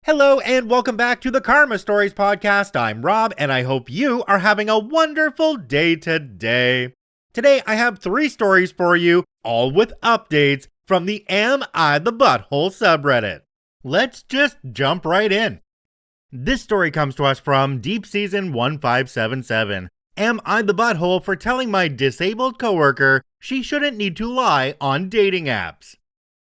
Hello and welcome back to the Karma Stories podcast. I'm Rob and I hope you are having a wonderful day today. Today I have 3 stories for you, all with updates from the Am I the Butthole subreddit. Let's just jump right in. This story comes to us from Deep Season 1577. Am I the butthole for telling my disabled coworker she shouldn't need to lie on dating apps?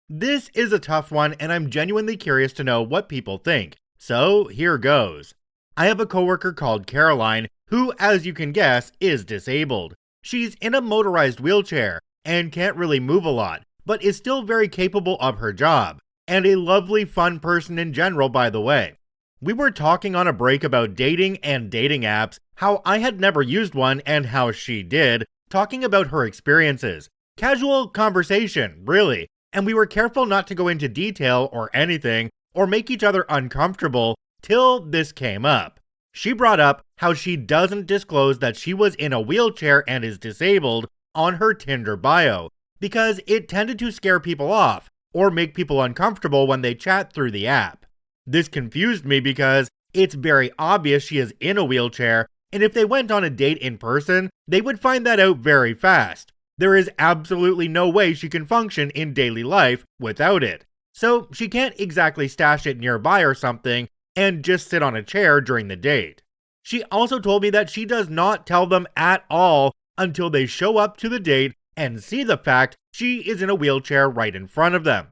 This is a tough one and I'm genuinely curious to know what people think, so here goes. I have a coworker called Caroline who, as you can guess, is disabled. She's in a motorized wheelchair and can't really move a lot, but is still very capable of her job, and a lovely fun person in general, by the way. We were talking on a break about dating and dating apps, how I had never used one and how she did, talking about her experiences. Casual conversation, really. And we were careful not to go into detail or anything, or make each other uncomfortable, till this came up. She brought up how she doesn't disclose that she was in a wheelchair and is disabled on her Tinder bio, because it tended to scare people off, or make people uncomfortable when they chat through the app. This confused me because it's very obvious she is in a wheelchair, and if they went on a date in person, they would find that out very fast. There is absolutely no way she can function in daily life without it. So she can't exactly stash it nearby or something and just sit on a chair during the date. She also told me that she does not tell them at all until they show up to the date and see the fact she is in a wheelchair right in front of them.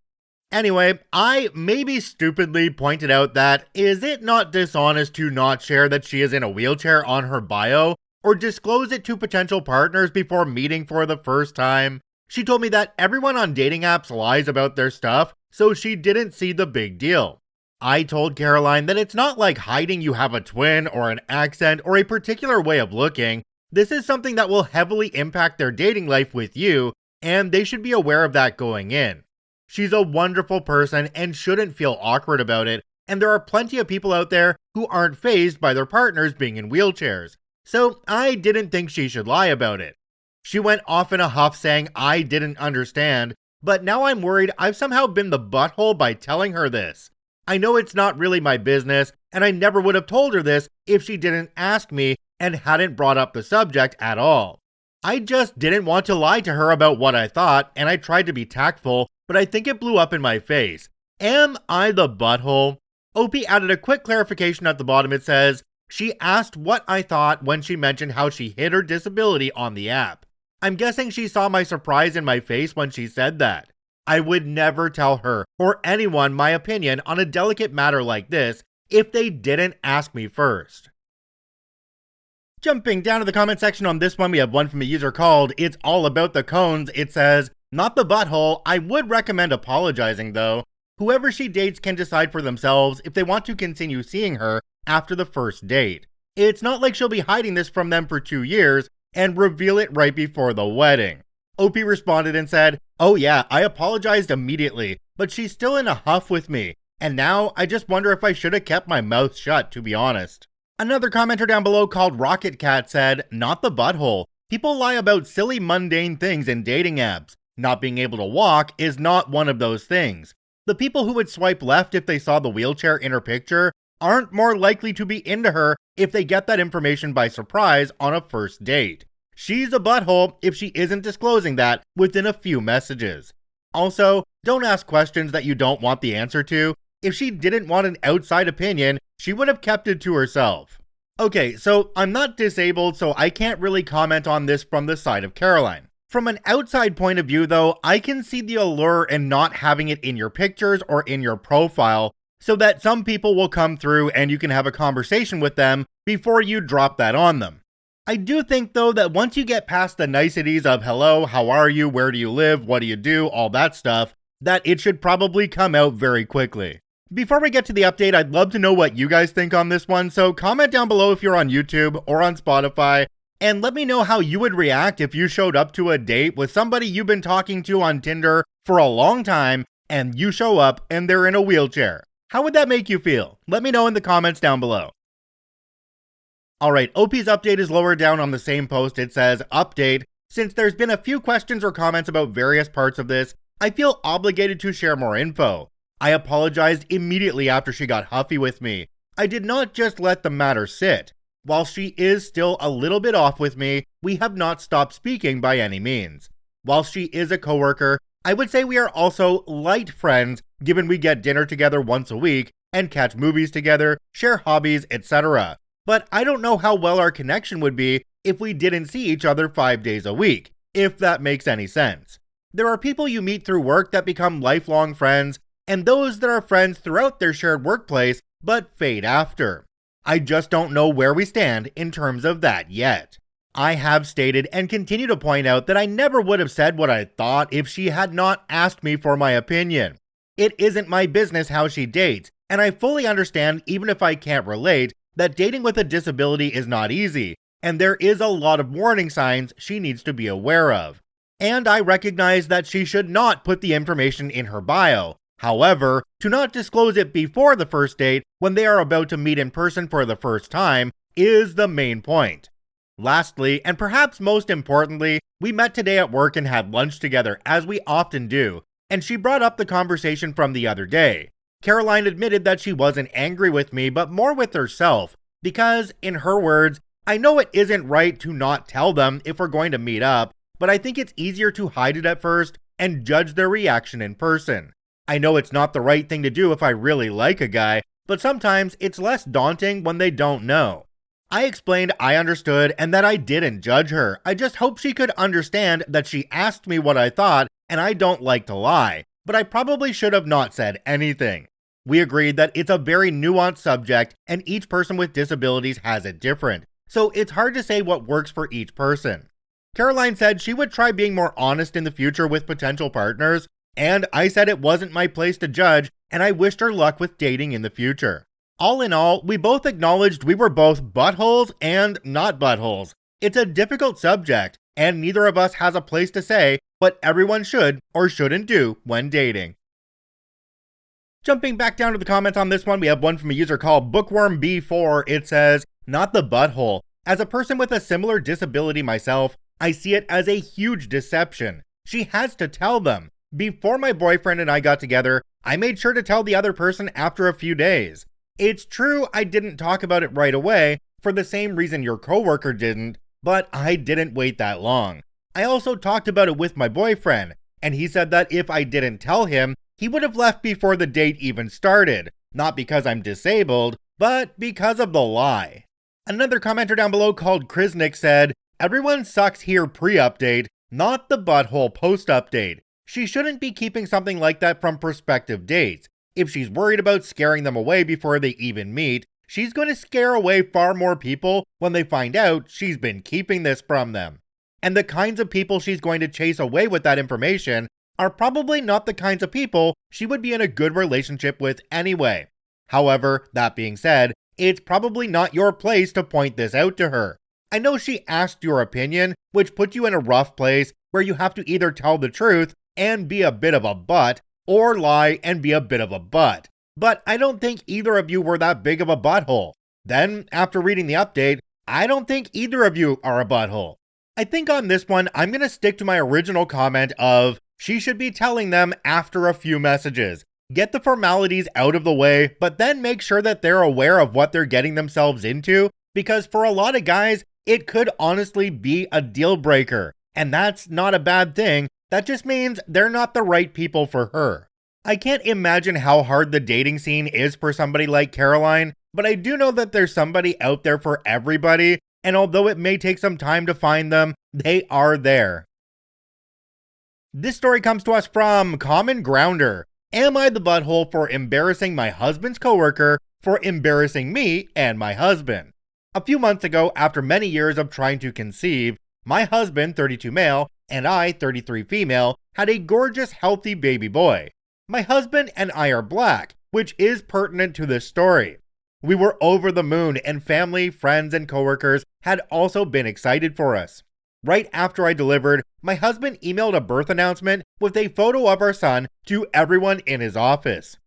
Anyway, I maybe stupidly pointed out that is it not dishonest to not share that she is in a wheelchair on her bio? Or disclose it to potential partners before meeting for the first time? She told me that everyone on dating apps lies about their stuff, so she didn't see the big deal. I told Caroline that it's not like hiding you have a twin or an accent or a particular way of looking. This is something that will heavily impact their dating life with you, and they should be aware of that going in. She's a wonderful person and shouldn't feel awkward about it, and there are plenty of people out there who aren't fazed by their partners being in wheelchairs. So I didn't think she should lie about it. She went off in a huff saying I didn't understand, but now I'm worried I've somehow been the butthole by telling her this. I know it's not really my business, and I never would have told her this if she didn't ask me and hadn't brought up the subject at all. I just didn't want to lie to her about what I thought, and I tried to be tactful, but I think it blew up in my face. Am I the butthole? OP added a quick clarification at the bottom. It says, she asked what I thought when she mentioned how she hid her disability on the app. I'm guessing she saw my surprise in my face when she said that. I would never tell her or anyone my opinion on a delicate matter like this if they didn't ask me first. Jumping down to the comment section on this one, we have one from a user called It's All About the Cones. It says, not the butthole, I would recommend apologizing though. Whoever she dates can decide for themselves if they want to continue seeing her after the first date. It's not like she'll be hiding this from them for 2 years and reveal it right before the wedding. OP responded and said, oh yeah, I apologized immediately, but she's still in a huff with me, and now I just wonder if I should have kept my mouth shut, to be honest. Another commenter down below called Rocket Cat said, not the butthole. People lie about silly mundane things in dating apps. Not being able to walk is not one of those things. The people who would swipe left if they saw the wheelchair in her picture aren't more likely to be into her if they get that information by surprise on a first date. She's a butthole if she isn't disclosing that within a few messages. Also, don't ask questions that you don't want the answer to. If she didn't want an outside opinion, she would have kept it to herself. Okay, so I'm not disabled, so I can't really comment on this from the side of Caroline. From an outside point of view though, I can see the allure in not having it in your pictures or in your profile, so that some people will come through and you can have a conversation with them before you drop that on them. I do think though that once you get past the niceties of hello, how are you, where do you live, what do you do, all that stuff, that it should probably come out very quickly. Before we get to the update, I'd love to know what you guys think on this one, so comment down below if you're on YouTube or on Spotify, and let me know how you would react if you showed up to a date with somebody you've been talking to on Tinder for a long time, and you show up and they're in a wheelchair. How would that make you feel? Let me know in the comments down below. Alright, OP's update is lower down on the same post. It says, update. Since there's been a few questions or comments about various parts of this, I feel obligated to share more info. I apologized immediately after she got huffy with me. I did not just let the matter sit. While she is still a little bit off with me, we have not stopped speaking by any means. While she is a coworker, I would say we are also light friends, given we get dinner together once a week and catch movies together, share hobbies, etc. But I don't know how well our connection would be if we didn't see each other 5 days a week, if that makes any sense. There are people you meet through work that become lifelong friends, and those that are friends throughout their shared workplace but fade after. I just don't know where we stand in terms of that yet. I have stated and continue to point out that I never would have said what I thought if she had not asked me for my opinion. It isn't my business how she dates, and I fully understand, even if I can't relate, that dating with a disability is not easy, and there is a lot of warning signs she needs to be aware of. And I recognize that she should not put the information in her bio. However, to not disclose it before the first date when they are about to meet in person for the first time is the main point. Lastly, and perhaps most importantly, we met today at work and had lunch together, as we often do, and she brought up the conversation from the other day. Caroline admitted that she wasn't angry with me, but more with herself, because, in her words, I know it isn't right to not tell them if we're going to meet up, but I think it's easier to hide it at first and judge their reaction in person. I know it's not the right thing to do if I really like a guy, but sometimes it's less daunting when they don't know. I explained I understood and that I didn't judge her. I just hope she could understand that she asked me what I thought, and I don't like to lie, but I probably should have not said anything. We agreed that it's a very nuanced subject and each person with disabilities has it different, so it's hard to say what works for each person. Caroline said she would try being more honest in the future with potential partners, and I said it wasn't my place to judge, and I wished her luck with dating in the future. All in all, we both acknowledged we were both buttholes and not buttholes. It's a difficult subject, and neither of us has a place to say what everyone should or shouldn't do when dating. Jumping back down to the comments on this one, we have one from a user called BookwormB4. It says, "Not the butthole. As a person with a similar disability myself, I see it as a huge deception. She has to tell them. Before my boyfriend and I got together, I made sure to tell the other person after a few days. It's true I didn't talk about it right away, for the same reason your coworker didn't, but I didn't wait that long. I also talked about it with my boyfriend, and he said that if I didn't tell him, he would have left before the date even started, not because I'm disabled, but because of the lie." Another commenter down below called Krisnick said, "Everyone sucks here pre-update, not the butthole post-update. She shouldn't be keeping something like that from prospective dates. If she's worried about scaring them away before they even meet, she's going to scare away far more people when they find out she's been keeping this from them. And the kinds of people she's going to chase away with that information are probably not the kinds of people she would be in a good relationship with anyway. However, that being said, it's probably not your place to point this out to her. I know she asked your opinion, which puts you in a rough place where you have to either tell the truth and be a bit of a butt, or lie and be a bit of a butt. But I don't think either of you were that big of a butthole. Then, after reading the update, I don't think either of you are a butthole. I think on this one, I'm going to stick to my original comment of, she should be telling them after a few messages. Get the formalities out of the way, but then make sure that they're aware of what they're getting themselves into, because for a lot of guys, it could honestly be a deal breaker. And that's not a bad thing. That just means they're not the right people for her. I can't imagine how hard the dating scene is for somebody like Caroline, but I do know that there's somebody out there for everybody, and although it may take some time to find them, they are there. This story comes to us from Common Grounder. Am I the butthole for embarrassing my husband's coworker for embarrassing me and my husband? A few months ago, after many years of trying to conceive, my husband, 32 male, and I, 33 female, had a gorgeous, healthy baby boy. My husband and I are black, which is pertinent to this story. We were over the moon, and family, friends, and coworkers had also been excited for us. Right after I delivered, my husband emailed a birth announcement with a photo of our son to everyone in his office.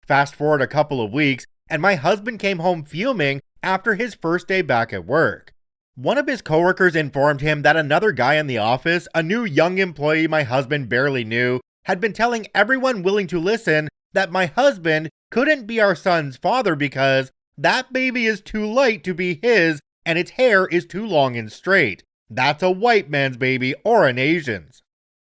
Fast forward a couple of weeks, and my husband came home fuming after his first day back at work. One of his coworkers informed him that another guy in the office, a new young employee my husband barely knew, had been telling everyone willing to listen that my husband couldn't be our son's father because that baby is too light to be his and its hair is too long and straight. That's a white man's baby or an Asian's.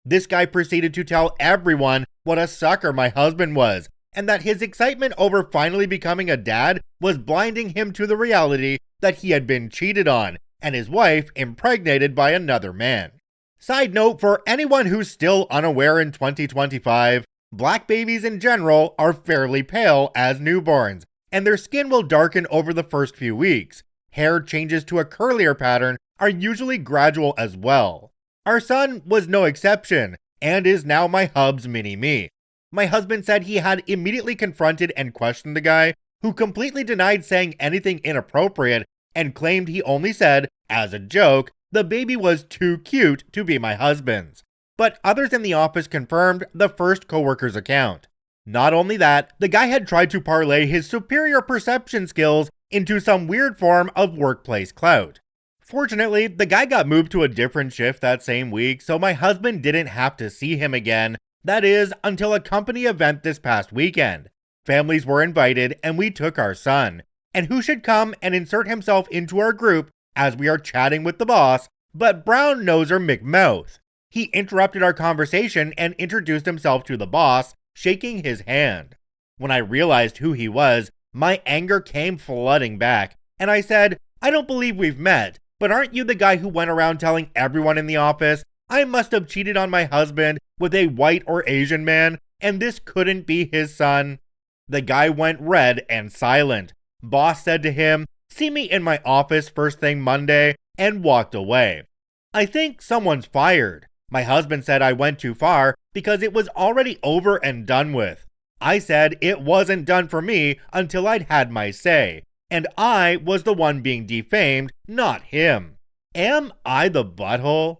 This guy proceeded to tell everyone what a sucker my husband was, and that his excitement over finally becoming a dad was blinding him to the reality that he had been cheated on, and his wife impregnated by another man. Side note for anyone who's still unaware in 2025, black babies in general are fairly pale as newborns, and their skin will darken over the first few weeks. Hair changes to a curlier pattern are usually gradual as well. Our son was no exception, and is now my hub's mini-me. My husband said he had immediately confronted and questioned the guy, who completely denied saying anything inappropriate and claimed he only said, as a joke, the baby was too cute to be my husband's. But others in the office confirmed the first coworker's account. Not only that, the guy had tried to parlay his superior perception skills into some weird form of workplace clout. Fortunately, the guy got moved to a different shift that same week, so my husband didn't have to see him again. That is, until a company event this past weekend. Families were invited and we took our son. And who should come and insert himself into our group as we are chatting with the boss, but Brown Noser McMouth. He interrupted our conversation and introduced himself to the boss, shaking his hand. When I realized who he was, my anger came flooding back, and I said, I don't believe we've met, but aren't you the guy who went around telling everyone in the office I must have cheated on my husband with a white or Asian man, and this couldn't be his son? The guy went red and silent. Boss said to him, see me in my office first thing Monday, and walked away. I think someone's fired. My husband said I went too far because it was already over and done with. I said it wasn't done for me until I'd had my say, and I was the one being defamed, not him. Am I the butthole?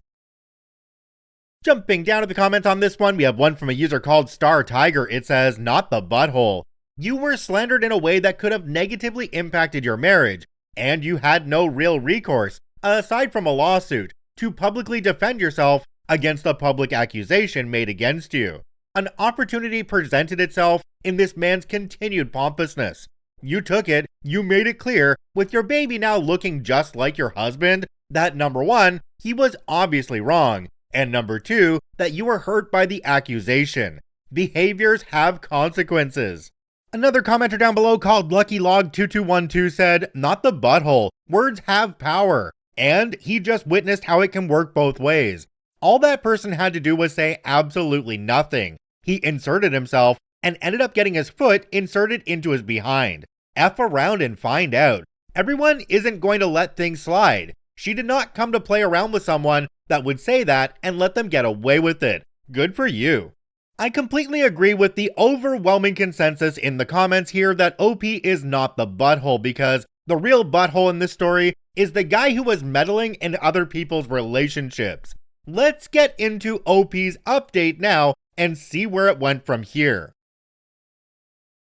Jumping down to the comments on this one, we have one from a user called Star Tiger. It says, not the butthole. You were slandered in a way that could have negatively impacted your marriage, and you had no real recourse, aside from a lawsuit, to publicly defend yourself against the public accusation made against you. An opportunity presented itself in this man's continued pompousness. You took it, you made it clear, with your baby now looking just like your husband, that number one, he was obviously wrong, and number two, that you were hurt by the accusation. Behaviors have consequences. Another commenter down below called LuckyLog2212 said, not the butthole, words have power, and he just witnessed how it can work both ways. All that person had to do was say absolutely nothing. He inserted himself and ended up getting his foot inserted into his behind. F around and find out. Everyone isn't going to let things slide. She did not come to play around with someone that would say that and let them get away with it. Good for you. I completely agree with the overwhelming consensus in the comments here that OP is not the butthole, because the real butthole in this story is the guy who was meddling in other people's relationships. Let's get into OP's update now and see where it went from here.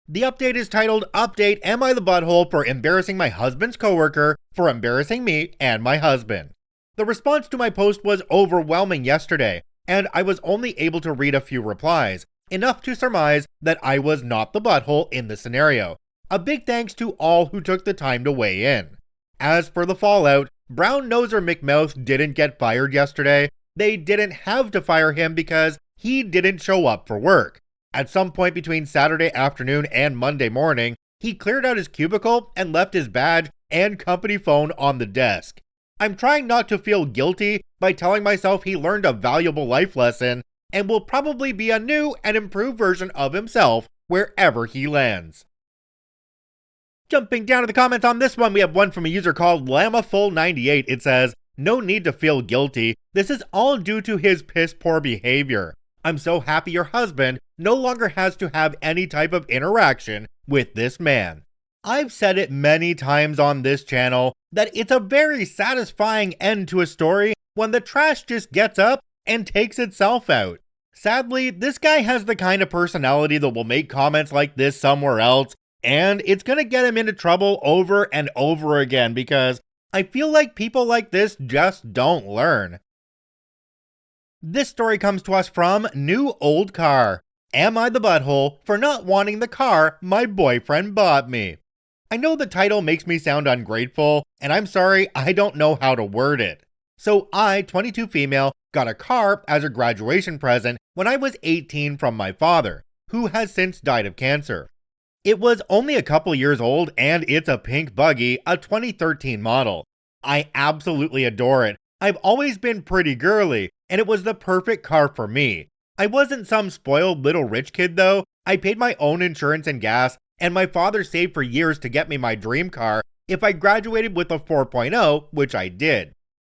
The update is titled, Update, Am I the Butthole for Embarrassing My Husband's Coworker for Embarrassing Me and My Husband? The response to my post was overwhelming yesterday, and I was only able to read a few replies, enough to surmise that I was not the butthole in the scenario. A big thanks to all who took the time to weigh in. As for the fallout, Brown Noser McMouth didn't get fired yesterday. They didn't have to fire him because he didn't show up for work. At some point between Saturday afternoon and Monday morning, he cleared out his cubicle and left his badge and company phone on the desk. I'm trying not to feel guilty by telling myself he learned a valuable life lesson and will probably be a new and improved version of himself wherever he lands. Jumping down to the comments on this one, we have one from a user called LamaFull98. It says, no need to feel guilty. This is all due to his piss poor behavior. I'm so happy your husband no longer has to have any type of interaction with this man. I've said it many times on this channel that it's a very satisfying end to a story when the trash just gets up and takes itself out. Sadly, this guy has the kind of personality that will make comments like this somewhere else, and it's gonna get him into trouble over and over again because I feel like people like this just don't learn. This story comes to us from New Old Car. Am I the Butthole for Not Wanting the Car My Boyfriend Bought Me? I know the title makes me sound ungrateful, and I'm sorry, I don't know how to word it. So I, 22 female, got a car as a graduation present when I was 18 from my father, who has since died of cancer. It was only a couple years old and it's a pink buggy, a 2013 model. I absolutely adore it. I've always been pretty girly, and it was the perfect car for me. I wasn't some spoiled little rich kid though. I paid my own insurance and gas, and my father saved for years to get me my dream car if I graduated with a 4.0, which I did.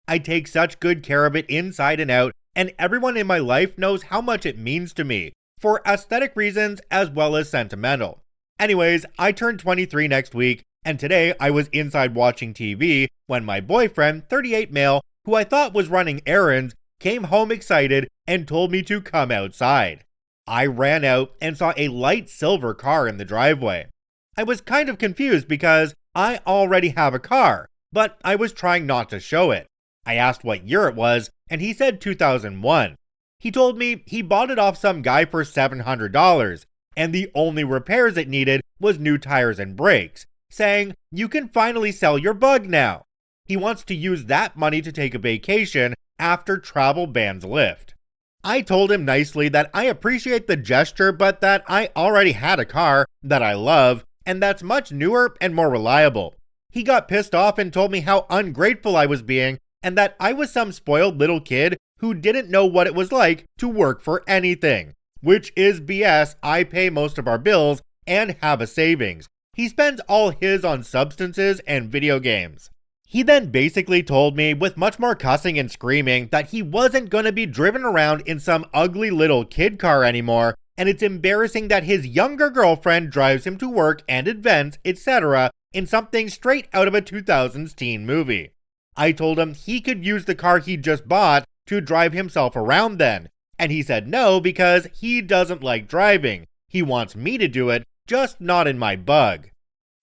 I take such good care of it inside and out, and everyone in my life knows how much it means to me, for aesthetic reasons as well as sentimental. Anyways, I turned 23 next week, and today I was inside watching TV when my boyfriend, 38 male, who I thought was running errands, came home excited and told me to come outside. I ran out and saw a light silver car in the driveway. I was kind of confused because I already have a car, but I was trying not to show it. I asked what year it was, and he said 2001. He told me he bought it off some guy for $700, and the only repairs it needed was new tires and brakes, saying, "You can finally sell your bug now." He wants to use that money to take a vacation after travel bans lift. I told him nicely that I appreciate the gesture, but that I already had a car that I love, and that's much newer and more reliable. He got pissed off and told me how ungrateful I was being, and that I was some spoiled little kid who didn't know what it was like to work for anything. Which is BS. I pay most of our bills and have a savings. He spends all his on substances and video games. He then basically told me, with much more cussing and screaming, that he wasn't gonna be driven around in some ugly little kid car anymore, and it's embarrassing that his younger girlfriend drives him to work and events, etc., in something straight out of a 2000s teen movie. I told him he could use the car he just bought to drive himself around then, and he said no because he doesn't like driving. He wants me to do it, just not in my bug.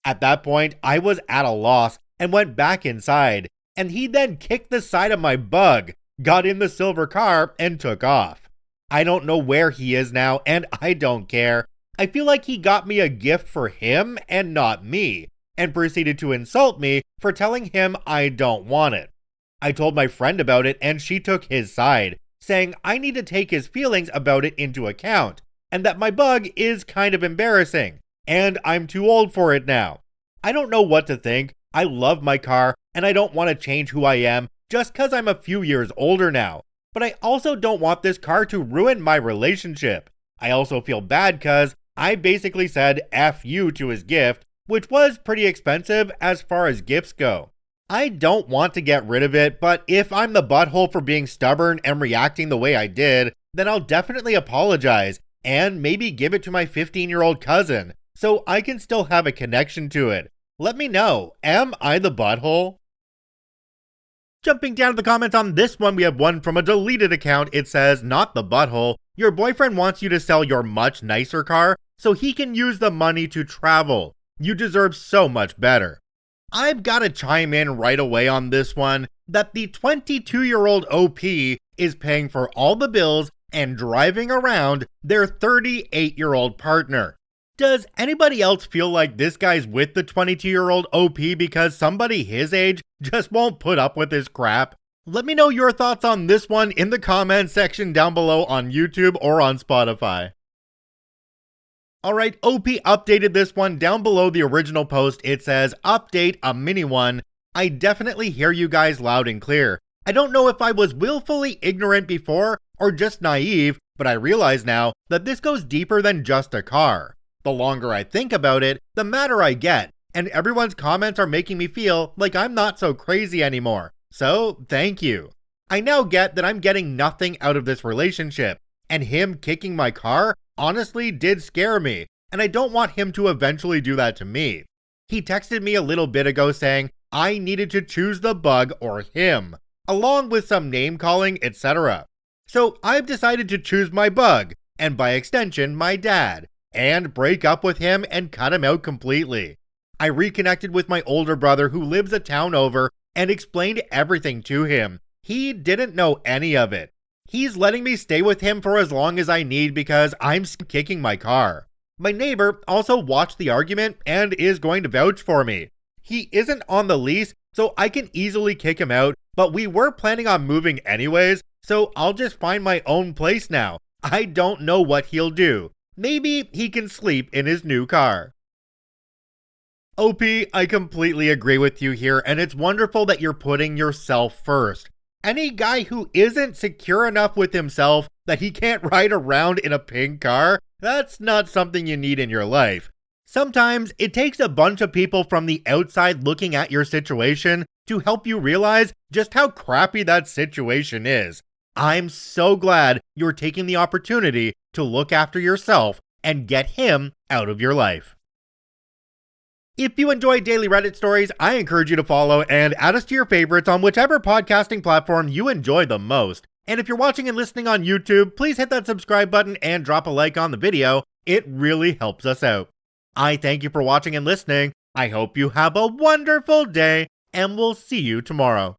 At that point, I was at a loss and went back inside, and he then kicked the side of my bug, got in the silver car, and took off. I don't know where he is now, and I don't care. I feel like he got me a gift for him and not me, and proceeded to insult me for telling him I don't want it. I told my friend about it, and she took his side, saying I need to take his feelings about it into account, and that my bug is kind of embarrassing, and I'm too old for it now. I don't know what to think. I love my car, and I don't want to change who I am just because I'm a few years older now. But I also don't want this car to ruin my relationship. I also feel bad because I basically said F you to his gift, which was pretty expensive as far as gifts go. I don't want to get rid of it, but if I'm the butthole for being stubborn and reacting the way I did, then I'll definitely apologize and maybe give it to my 15-year-old cousin so I can still have a connection to it. Let me know, am I the butthole? Jumping down to the comments on this one, we have one from a deleted account. It says, "Not the butthole. Your boyfriend wants you to sell your much nicer car so he can use the money to travel. You deserve so much better." I've got to chime in right away on this one that the 22-year-old OP is paying for all the bills and driving around their 38-year-old partner. Does anybody else feel like this guy's with the 22-year-old OP because somebody his age just won't put up with his crap? Let me know your thoughts on this one in the comments section down below on YouTube or on Spotify. Alright, OP updated this one down below the original post. It says, "Update, a mini one. I definitely hear you guys loud and clear. I don't know if I was willfully ignorant before or just naive, but I realize now that this goes deeper than just a car. The longer I think about it, the madder I get, and everyone's comments are making me feel like I'm not so crazy anymore. So, thank you. I now get that I'm getting nothing out of this relationship, and him kicking my car honestly did scare me, and I don't want him to eventually do that to me. He texted me a little bit ago saying I needed to choose the bug or him, along with some name calling, etc. So I've decided to choose my bug, and by extension my dad, and break up with him and cut him out completely. I reconnected with my older brother who lives a town over and explained everything to him. He didn't know any of it. He's letting me stay with him for as long as I need because I'm kicking my car. My neighbor also watched the argument and is going to vouch for me. He isn't on the lease, so I can easily kick him out, but we were planning on moving anyways, so I'll just find my own place now. I don't know what he'll do. Maybe he can sleep in his new car. OP, I completely agree with you here, and it's wonderful that you're putting yourself first. Any guy who isn't secure enough with himself that he can't ride around in a pink car, that's not something you need in your life. Sometimes it takes a bunch of people from the outside looking at your situation to help you realize just how crappy that situation is. I'm so glad you're taking the opportunity to look after yourself and get him out of your life. If you enjoy daily Reddit stories, I encourage you to follow and add us to your favorites on whichever podcasting platform you enjoy the most. And if you're watching and listening on YouTube, please hit that subscribe button and drop a like on the video. It really helps us out. I thank you for watching and listening. I hope you have a wonderful day, and we'll see you tomorrow.